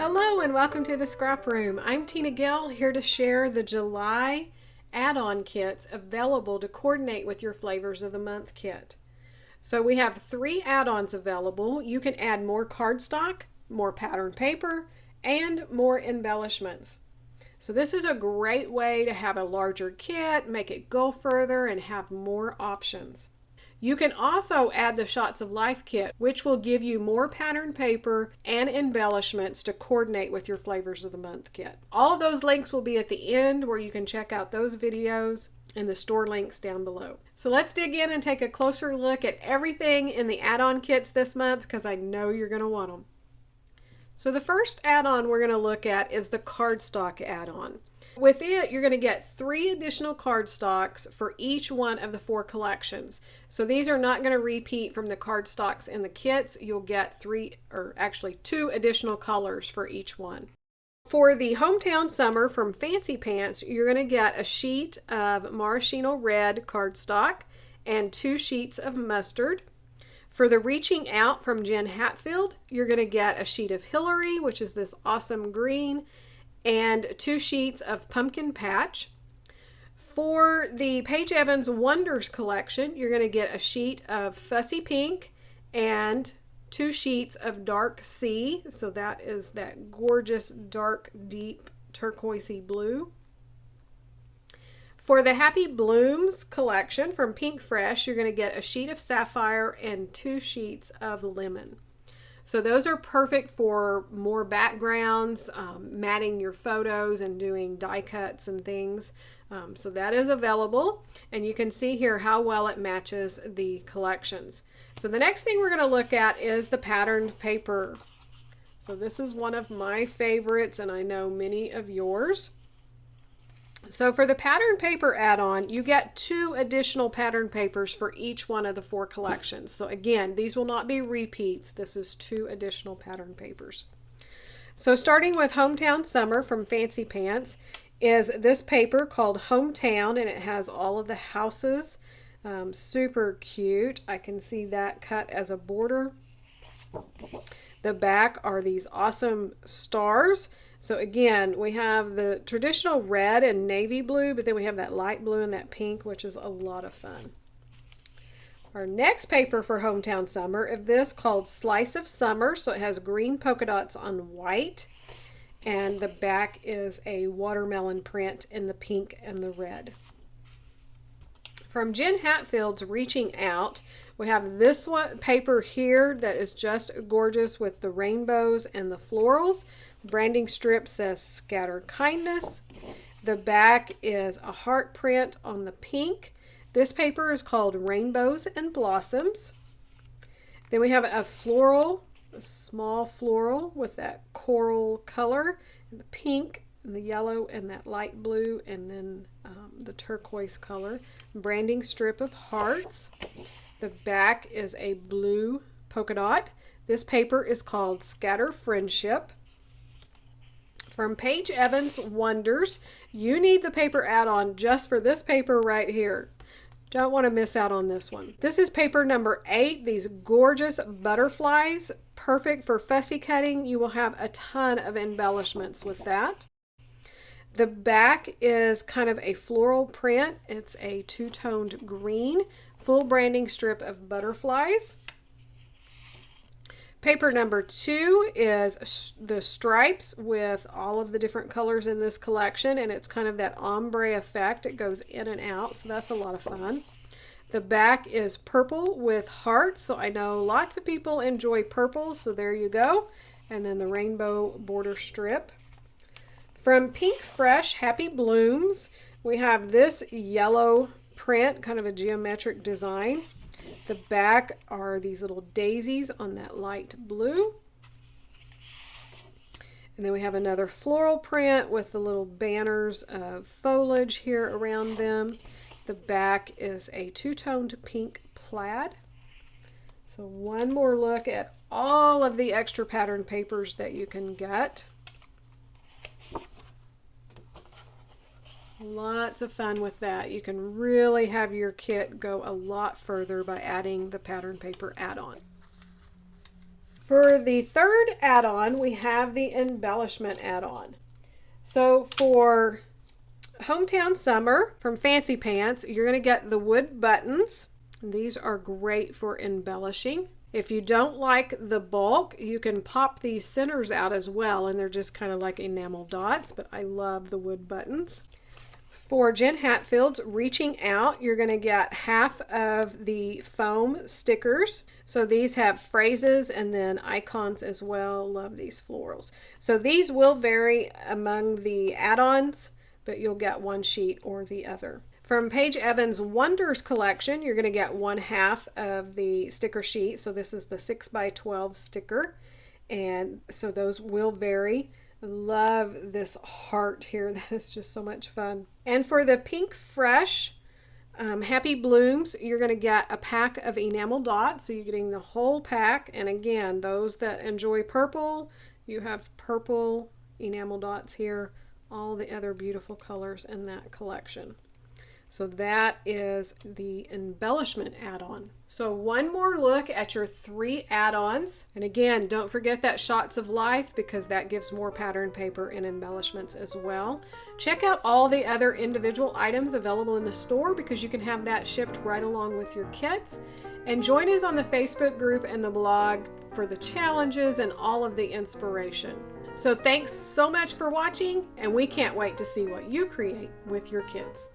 Hello and welcome to the Scrap Room. I'm Tina Gill, here to share the July add-on kits available to coordinate with your Flavors of the Month kit. So we have 3 add-ons available. You can add more cardstock, more pattern paper, and more embellishments. So this is a great way to have a larger kit, make it go further, and have more options. You can also add the Shots of Life kit, which will give you more pattern paper and embellishments to coordinate with your Flavors of the Month kit. All of those links will be at the end where you can check out those videos and the store links down below. So let's dig in and take a closer look at everything in the add-on kits this month because I know you're going to want them. So the first add-on we're going to look at is the Cardstock add-on. With it, you're going to get 3 additional cardstocks for each one of the 4 collections. So these are not going to repeat from the cardstocks in the kits. You'll get 2 additional colors for each one. For the Hometown Summer from Fancy Pants, you're going to get a sheet of Maraschino Red cardstock and 2 sheets of mustard. For the Reaching Out from Jen Hatfield, you're going to get a sheet of Hillary, which is this awesome green, and 2 sheets of Pumpkin Patch. For the Paige Evans Wonders collection, you're going to get a sheet of Fussy Pink and 2 sheets of Dark Sea. So that is that gorgeous dark deep turquoisey blue. For the Happy Blooms collection from Pink Fresh, you're going to get a sheet of Sapphire and 2 sheets of Lemon. So those are perfect for more backgrounds, matting your photos and doing die cuts and things. So that is available, and you can see here how well it matches the collections. So the next thing we're going to look at is the patterned paper. So this is one of my favorites, and I know many of yours. So for the pattern paper add-on, you get 2 additional pattern papers for each one of the 4 collections. So again, these will not be repeats. This is 2 additional pattern papers. So starting with Hometown Summer from Fancy Pants is this paper called Hometown, and it has all of the houses. Super cute. I can see that cut as a border. The back are these awesome stars. So again, we have the traditional red and navy blue, but then we have that light blue and that pink, which is a lot of fun. Our next paper for Hometown Summer is this called Slice of Summer. So it has green polka dots on white, and the back is a watermelon print in the pink and the red. From Jen Hatfield's Reaching Out, we have this one paper here that is just gorgeous with the rainbows and the florals. The branding strip says Scatter Kindness. The back is a heart print on the pink. This paper is called Rainbows and Blossoms. Then we have a floral, a small floral with that coral color, and the pink and the yellow and that light blue, and then the turquoise color. Branding strip of hearts. The back is a blue polka dot. This paper is called Scatter Friendship. From Paige Evans Wonders, you need the paper add-on just for this paper right here. Don't want to miss out on this one. This is paper number 8, these gorgeous butterflies, perfect for fussy cutting. You will have a ton of embellishments with that. The back is kind of a floral print. It's a 2-toned green, full branding strip of butterflies. Paper number 2 is the stripes with all of the different colors in this collection, and it's kind of that ombre effect. It goes in and out, so that's a lot of fun. The back is purple with hearts, so I know lots of people enjoy purple, so there you go. And then the rainbow border strip. From Pink Fresh Happy Blooms, we have this yellow print, kind of a geometric design. The back are these little daisies on that light blue. And then we have another floral print with the little banners of foliage here around them. The back is a 2-toned pink plaid. So one more look at all of the extra pattern papers that you can get. Lots of fun with that. You can really have your kit go a lot further by adding the pattern paper add-on. For the third add-on, we have the embellishment add-on. So for Hometown Summer from Fancy Pants, you're going to get the wood buttons. These are great for embellishing. If you don't like the bulk, you can pop these centers out as well, and they're just kind of like enamel dots, but I love the wood buttons. For Jen Hatfield's Reaching Out, you're going to get half of the foam stickers. So these have phrases and then icons as well. Love these florals. So these will vary among the add-ons, but you'll get one sheet or the other. From Paige Evans' Wonders collection, you're going to get 1/2 of the sticker sheet. So this is the 6x12 sticker. And so those will vary. I love this heart here. That is just so much fun. And for the Pink Fresh Happy Blooms, you're going to get a pack of enamel dots. So you're getting the whole pack. And again, those that enjoy purple, you have purple enamel dots here. All the other beautiful colors in that collection. So that is the embellishment add-on. So one more look at your 3 add-ons. And again, don't forget that Shots of Life, because that gives more pattern paper and embellishments as well. Check out all the other individual items available in the store, because you can have that shipped right along with your kits. And join us on the Facebook group and the blog for the challenges and all of the inspiration. So thanks so much for watching, and we can't wait to see what you create with your kids.